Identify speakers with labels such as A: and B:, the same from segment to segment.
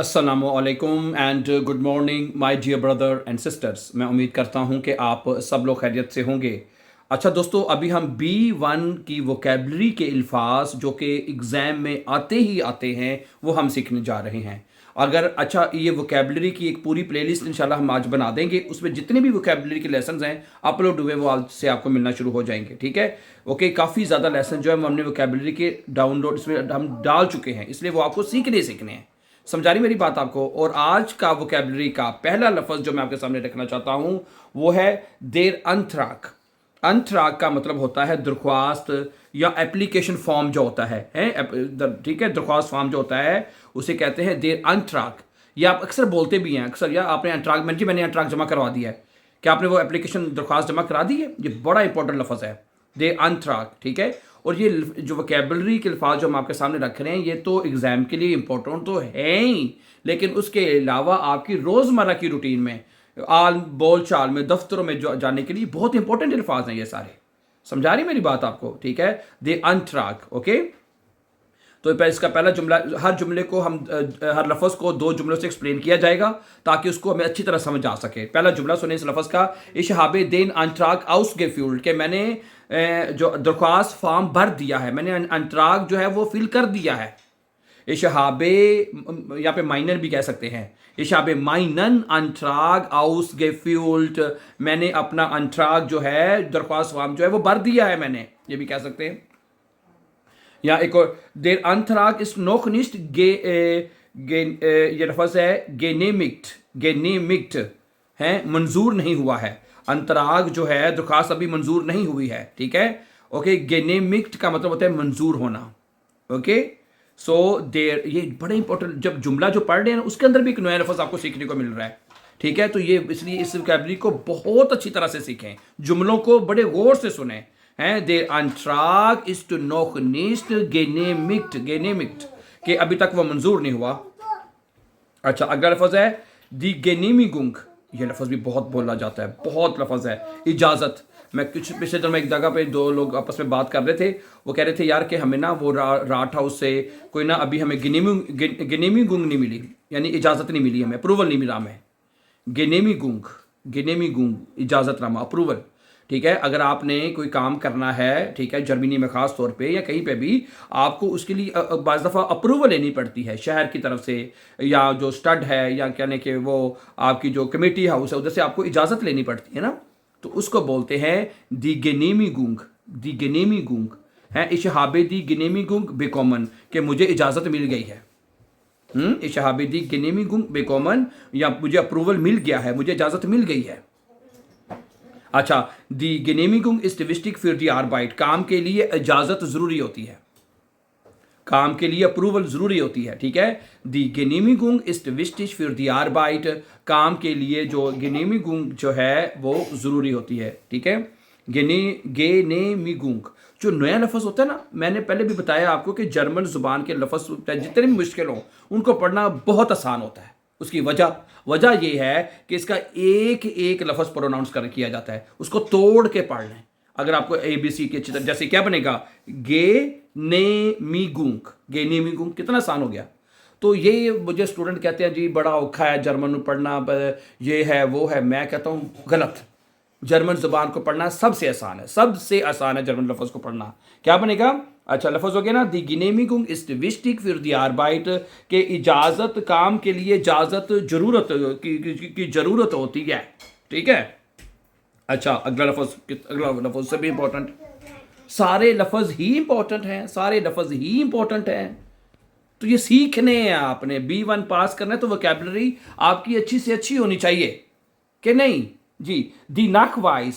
A: अस्सलामुअलैकुम and good morning my dear brother and sisters. मैं उम्मीद करता हूं कि आप सब लोग खैरियत से होंगे। अच्छा दोस्तों, अभी हम B1 की वोकेबलरी के अल्फाज जो कि एग्ज़ाम में आते ही आते हैं वो हम सीखने जा रहे हैं। अगर अच्छा, ये वोकेबलरी की एक पूरी प्लेलिस्ट इंशाल्लाह हम आज बना देंगे। उसमें जितने भी वोकेबलरी के लेसन हैं अपलोड हुए वो आज से आपको मिलना शुरू हो जाएंगे। ठीक है, ओके। काफ़ी ज़्यादा लेसन जो है हमने वोकेबलरी के डाउनलोड इसमें हम डाल चुके हैं, इसलिए वो आपको सीखने हैं। समझा रही मेरी बात आपको। और आज का वोकेबलरी का पहला लफ्ज़ जो मैं आपके सामने रखना चाहता हूं वो है देर अंतराक। अंतराक का मतलब होता है दरख्वास्त या एप्लीकेशन फॉर्म जो होता है, ठीक है, दरख्वास्त फॉर्म जो होता है उसे कहते हैं देर अंतराक। या आप अक्सर बोलते भी हैं, अक्सर, या आपने अंतराक मैंने अंतराक जमा करवा दिया है, क्या आपने वो एप्लीकेशन दरख्वास्त जमा करा दी है? ये बड़ा इंपॉर्टेंट लफ्ज़ है, देर अंतराक। ठीक है, और ये जो वोकेबलरी के अल्फाज जो हम आपके सामने रख रहे हैं ये तो एग्ज़ाम के लिए इम्पोर्टेंट तो है ही, लेकिन उसके अलावा आपकी रोज़मर्रा की रूटीन में, आल बोल चाल में, दफ्तरों में जो जाने के लिए बहुत इंपॉर्टेंट अल्फाज हैं ये सारे। समझा रही मेरी बात आपको? ठीक है, दे अंतराक। ओके, तो इसका पहला जुमला, हर जुमले को हम हर लफ्ज़ को दो जुमलों से एक्सप्लेन किया जाएगा ताकि उसको हमें अच्छी तरह समझ आ सके। पहला जुमला सुने इस लफ्ज़ का, इशहाबे देन अंतराक आउस गेफ्यूल्ड, के मैंने जो दरख्वास्त फॉर्म भर दिया है, मैंने अंतराक जो है वो फिल कर दिया है। इशहाबे, यहाँ पे माइनर भी कह सकते हैं, इशहाबे माइनन अंतराक आउस गेफ्यूल्ड, मैंने अपना अंतराक जो है दरख्वास्त फॉर्म जो है वो भर दिया है मैंने, ये भी कह सकते हैं। या एक और, देर अंतराक इस नोखनिस्ट ये लफ्ज़ है गेनेमिक्ट है, मंजूर नहीं हुआ है। अंतराग जो है दरख्वास्त अभी मंजूर नहीं हुई है। ठीक है, ओके। गेनेमिक्ट का मतलब होता है मंजूर होना। ओके, सो देर, ये बड़ा इंपॉर्टेंट, जब जुमला जो पढ़ रहे हैं उसके अंदर भी एक नया लफ्ज़ आपको सीखने को मिल रहा है। ठीक है, तो ये इसलिए इस वोकैबुलरी को बहुत अच्छी तरह से सीखें, जुमलों को बड़े गौर से सुने हैं। देर अंतराग इस टू नोख निस्ट गेनेमिक्ट के अभी तक वो मंजूर नहीं हुआ। अच्छा, अगला लफ्ज़ है दी गेनेमिगुंग, ये लफ्ज़ भी बहुत बोला जाता है, बहुत लफ्ज़ है। इजाज़त, मैं कुछ पिछले दिनों में एक जगह पे दो लोग आपस में बात कर रहे थे, वो कह रहे थे यार कि हमें ना वो राट हाउस से कोई ना अभी हमें गेनेमिगुंग नहीं मिली, यानी इजाज़त नहीं मिली, हमें अप्रूवल नहीं मिला हमें। गेनेमिगुंग इजाज़तनामा, अप्रूवल। ठीक है, अगर आपने कोई काम करना है, ठीक है, जर्मनी में ख़ास तौर पे या कहीं पे भी, आपको उसके लिए बाज़ दफ़ा अप्रूवल लेनी पड़ती है शहर की तरफ से, या जो स्टड है, या कहने के वो आपकी जो कमेटी हाउस है उधर से आपको इजाज़त लेनी पड़ती है ना, तो उसको बोलते हैं दी गेनेमिगुंग है। इशहाबे दी गेनेमिगुंग बेकॉमन, कि मुझे इजाज़त मिल गई है। इशहाबे दी गेनेमिगुंग बेकॉमन, या मुझे अप्रूवल मिल गया है, मुझे इजाज़त मिल गई है। अच्छा, दी गेनेमिगुंग इस विस्टिक फिर दी आरबाइट, काम के लिए इजाज़त ज़रूरी होती है, काम के लिए अप्रूवल ज़रूरी होती है। ठीक है, दी गेनेमिगुंग इस विस्टिक फिर दी आरबाइट, काम के लिए जो गेनेमिगुंग जो है वो ज़रूरी होती है। ठीक है, गेनेमिगुंग जो नया लफ्ज़ होता है ना, मैंने पहले भी बताया आपको कि जर्मन ज़ुबान के लफ्ज़ जितने भी मुश्किल हों उनको पढ़ना बहुत आसान होता है। उसकी वजह यह है कि इसका एक एक लफ्ज़ प्रोनाउंस किया जाता है, उसको तोड़ के पढ़ लें। अगर आपको ABC की अच्छी तरह, जैसे क्या बनेगा, गेनेमिगुंग, कितना आसान हो गया। तो ये मुझे स्टूडेंट कहते हैं जी बड़ा औखा है जर्मन पढ़ना, ये है वो है, मैं कहता हूँ गलत। जर्मन ज़ुबान को पढ़ना सबसे आसान है, सबसे आसान है जर्मन लफ्ज़ को पढ़ना। क्या बनेगा? अच्छा, लफ्ज़ हो गया ना, दी गेनेमिगुंग इस्ट विस्टिक फिर दी आरबाइट, के इजाज़त, काम के लिए इजाज़त, ज़रूरत की ज़रूरत होती है। ठीक है, अच्छा, अगला लफ्ज़ से भी इंपॉर्टेंट, सारे लफ्ज़ ही इंपॉर्टेंट हैं, सारे लफ्ज़ ही इंपॉर्टेंट हैं। तो ये सीखने हैं आपने, B1 पास करना है तो वोकैबुलरी आपकी अच्छी से अच्छी होनी चाहिए कि नहीं जी। दी नखवाइज,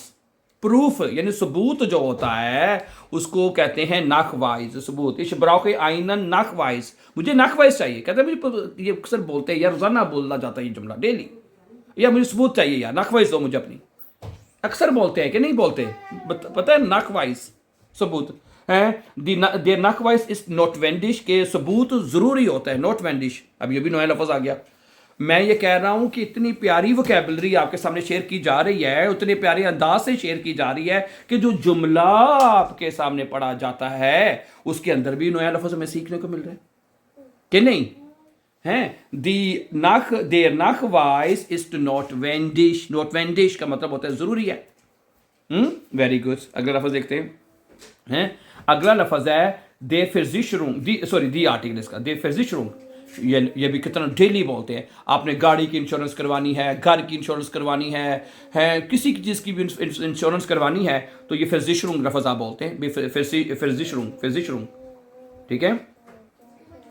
A: प्रूफ यानी सबूत जो होता है उसको कहते हैं नखवाइज, सबूत। इस ब्राउके आइनन नखवाइज, मुझे नखवाइज चाहिए, कहते हैं मुझे, ये अक्सर बोलते हैं यार, रोजाना बोलना जाता है ये जुमला डेली, या मुझे सबूत चाहिए यार, नखवाइज दो मुझे अपनी, अक्सर बोलते हैं कि नहीं बोलते? पता है, नखवाइज सबूत है। देर नखवाइज इस नोटवेंडिश, के सबूत जरूरी होता है, नोटवेंडिश। अब ये भी नया लफ्ज़ आ गया। मैं ये कह रहा हूं कि इतनी प्यारी वोकैबुलरी आपके सामने शेयर की जा रही है, उतने प्यारे अंदाज से शेयर की जा रही है कि जो जुमला आपके सामने पढ़ा जाता है उसके अंदर भी नया लफ्ज़ हमें सीखने को मिल रहा है कि नहीं हैं दी नख देर नखवाइस इज टू नॉटवेंडिश का मतलब होता है ज़रूरी है। Very good. अगला लफ्ज़ देखते हैं। अगला लफ्ज़ है दे फ़िज़िशरुंग, दी आर्टिकल इसका दे फ़िज़िशरुंग। ये भी कितना डेली बोलते हैं। आपने गाड़ी की इंश्योरेंस करवानी है, घर की इंश्योरेंस करवानी है किसी चीज़ की भी इंश्योरेंस करवानी है तो ये फ़िज़िशरुंग लफ्ज़ आप बोलते हैं। फ़िज़िशरुंग, ठीक है,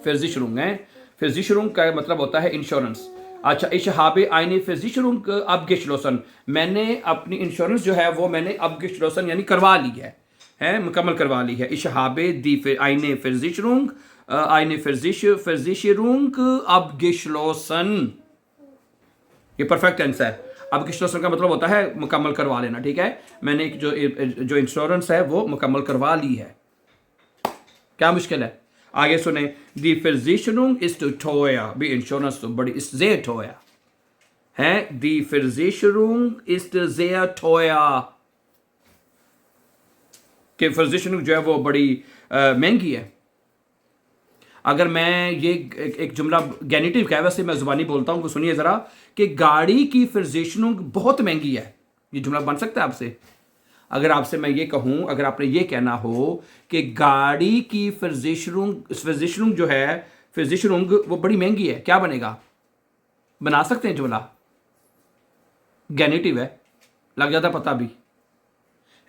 A: फ़िज़िशरुंग है। फ़िज़िशरुंग का मतलब होता है इंश्योरेंस। अच्छा, इश habe eine Versicherung abgeschlossen, मैंने अपनी इंश्योरेंस जो है वो मैंने abgeschlossen यानी करवा ली है मुकम्मल करवा ली है। Ich habe die eine Versicherung abgeschlossen, ये परफेक्ट टेंस है। abgeschlossen का मतलब होता है मुकम्मल करवा लेना, ठीक है। मैंने जो इंश्योरेंस है वो मुकम्मल करवा ली है। क्या मुश्किल है? आगे सुने, दी Versicherung ist teuer, भी इंश्योरेंस तो बड़ी sehr teuer है। दी Versicherung ist sehr teuer, कि Versicherung जो है वो बड़ी महंगी है। अगर मैं ये एक जुमला गेनिटिव का है, वैसे मैं जुबानी बोलता हूँ, सुनिए ज़रा, कि गाड़ी की Versicherung बहुत महंगी है। ये जुमला बन सकता है आपसे। अगर आपसे मैं ये कहूँ, अगर आपने ये कहना हो कि गाड़ी की फ़िज़िशरुंग जो है, फ़िज़िशरुंग वो बड़ी महंगी है, क्या बनेगा? बना सकते हैं जुमला, गेनिटिव है, लग जाता पता भी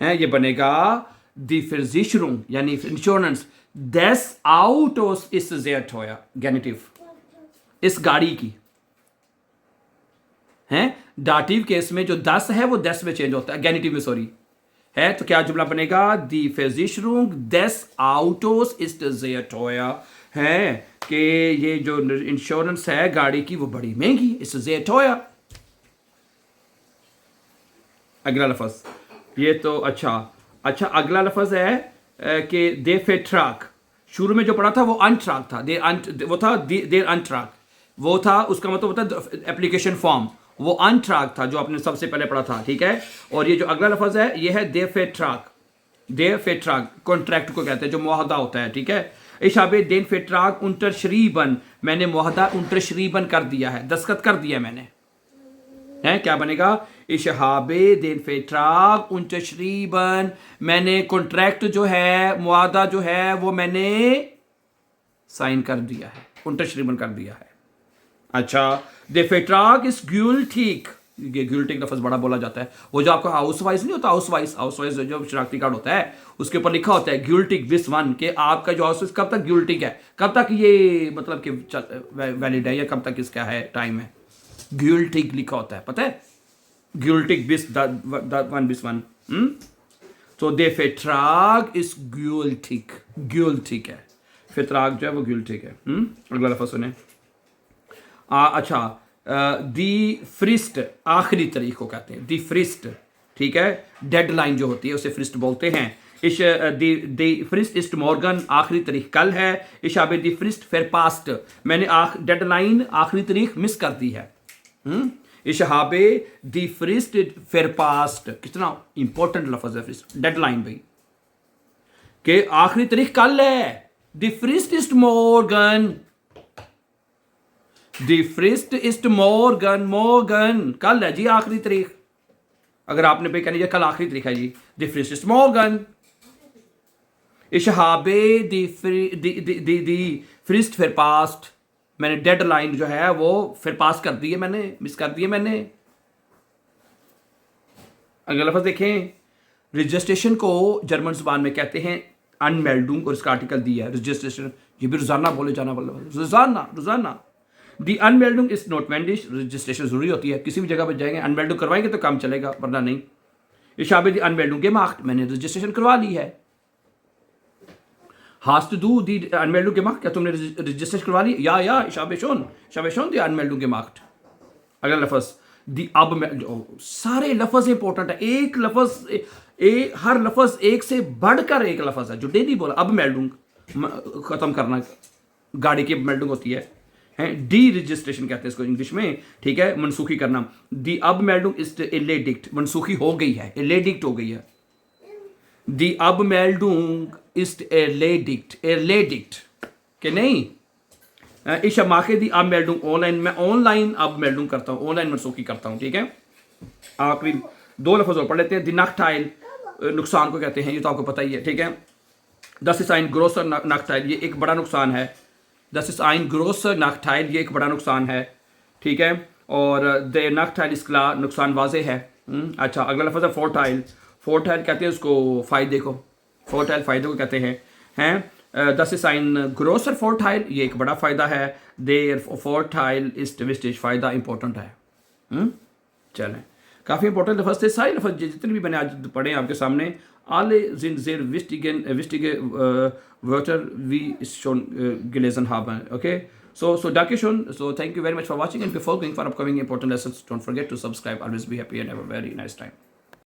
A: है। ये बनेगा दी फ़िज़िशरुंग यानी insurance des Autos ist sehr teuer, गेनिटिव, इस गाड़ी की है। डाटिव केस में जो 10 है वो 10 में चेंज होता है, गेनिटिव में सॉरी है। तो क्या जुमला बनेगा? दी Versicherung des Autos ist sehr teuer, है कि ये जो इंश्योरेंस है गाड़ी की वो बड़ी महंगी, ist sehr teuer। अगला लफ्ज़ ये तो अच्छा अगला लफ्ज़ है कि दे Vertrag, शुरू में जो पढ़ा था वो अनट्रैक था, देर अनट्रैक वो था, उसका मतलब होता है एप्लीकेशन फॉर्म, वो अनट्रैक था जो आपने सबसे पहले पढ़ा था, ठीक है। और ये जो अगला लफ्ज़ है ये है दे Vertrag, कॉन्ट्रैक्ट को कहते हैं, जो मुआहदा होता है, ठीक है। Ich habe den Vertrag unterschrieben, मैंने मुआहदा unterschrieben कर दिया है, दस्तखत कर दिया मैंने, है। क्या बनेगा? Ich habe den Vertrag unterschrieben, मैंने कॉन्ट्रैक्ट जो है, मुआहदा जो है वो मैंने साइन कर दिया है, unterschrieben कर दिया है। अच्छा, der Vertrag ist gültig, ये gültig लफ्ज़ बड़ा बोला जाता है। वो जो आपका हाउसवाइस नहीं होता, हाउसवाइस जो शनाख्ती कार्ड होता है उसके ऊपर लिखा होता है gültig bis wann, कि आपका जो हाउसवाइस कब तक gültig है, कब तक ये मतलब कि वैलिड है या कब तक इसका है टाइम है, gültig लिखा होता है, पता है, gültig bis wann। तो der Vertrag ist gültig है, Vertrag जो है वो gültig है। अगला लफ्ज़ सुने। अच्छा, दी फ्रिस्ट आखिरी तारीख को कहते हैं, दी फ्रिस्ट, ठीक है। डेडलाइन जो होती है उसे फ्रिस्ट बोलते हैं। इश दी फ्रिस्ट इस्ट मॉर्गन, आखिरी तारीख कल है। इश आबे दी फ्रिस्ट फेर पास्ट, मैंने डेडलाइन आखिरी तारीख मिस कर दी है। इश हाबे दी फ्रिस्ट फेर पास्ट, कितना इंपॉर्टेंट लफ्ज़ है फ्रिस्ट, डेडलाइन भाई, कि आखिरी तारीख कल है। दी फ्रिस्ट इस्ट मॉर्गन, दी फ्रिस्ट इस्ट मॉर्गन कल है जी आखिरी तारीख। अगर आपने पे कहनी कल आखिरी तारीख है जी, दी फ्रिस्ट इस्ट मॉर्गन। इश हाबे दी फ्रिस्ट फिर पास्ट, मैंने डेडलाइन जो है वो फिर पास कर दी है, मैंने मिस कर दी है मैंने। अगला लफ्ज़ देखें, रजिस्ट्रेशन को जर्मन जुबान में कहते हैं अनमेल्डुंग, और इसका आर्टिकल दिया है रजिस्ट्रेशन, ये भी रोजाना बोले जाना वाला, रोजाना। दी अनमेल्डुंग इज नॉटवेंडिश, रजिस्ट्रेशन जरूरी होती है, किसी भी जगह पर जाएंगे अनमेल्डुंग करवाएंगे तो काम चलेगा, वरना नहीं। इशाबे दी अनमेल्डुंग के माख्ट, मैंने रजिस्ट्रेशन करवा ली है। हास्ट टू डू दी अनमेल्डुंग के माख्ट, क्या तुमने रजिस्ट्रेशन करवा ली? या इशाबे शोन दी अनमेल्डुंग के माख्ट। अगला लफ्ज़ दी अब, सारे लफ्ज़ इंपॉर्टेंट है, एक लफ्ज़ हर लफ्ज़ एक से बढ़कर एक लफ्ज़ है जो डेली बोला। अब मेल्डुंग ख़त्म करना, गाड़ी की मेल्डुंग होती है, डी रजिस्ट्रेशन कहते हैं इसको इंग्लिश में, ठीक है, मनसूखी करना। दी अब मेल्डुंग इस एलेडिक्ट, मनसूखी हो गई है, एलेडिक्ट हो गई है। दी अब मेल्डुंग इस एलेडिक्ट के नहीं, Ich mache die Abmeldung online, मैं ऑनलाइन Abmeldung करता हूँ, ऑनलाइन मनसूखी करता हूँ, ठीक है। आखिरी 2 लफ्ज़ और पढ़ लेते हैं। दी नाख्टाइल नुकसान को कहते हैं, ये तो आपको पता ही है, ठीक है। दस इस आइन ग्रोसर नाख्टाइल, ये एक बड़ा नुकसान है। दस इस आइन ग्रोसर नाख्टाइल, ये एक बड़ा नुकसान है, ठीक है। और द नाख्टाइल इसका नुकसान वाजे है। अच्छा, अगला लफ्ज़ है फोर्टाइल। फोर्टाइल कहते हैं उसको फ़ायदे को, फोर्टाइल फ़ायदे को कहते हैं। दस साइन ग्रोसर फोर्टाइल, ये एक बड़ा फ़ायदा है। देर फोर्टाइल इस विस्टेज, फ़ायदा इंपॉर्टेंट है। चलें, काफ़ी इंपॉर्टेंट लफ्ज़ थे। सारे लफ्ज़ जितने भी मैंने आज पढ़े हैं आपके सामने, आले जिन जेर विस्टिगे वॉटर वी शोन gelesen haben. Okay, so danke schön. So thank you very much for watching, and before going for upcoming important lessons, don't forget to subscribe. Always be happy and have a very nice time.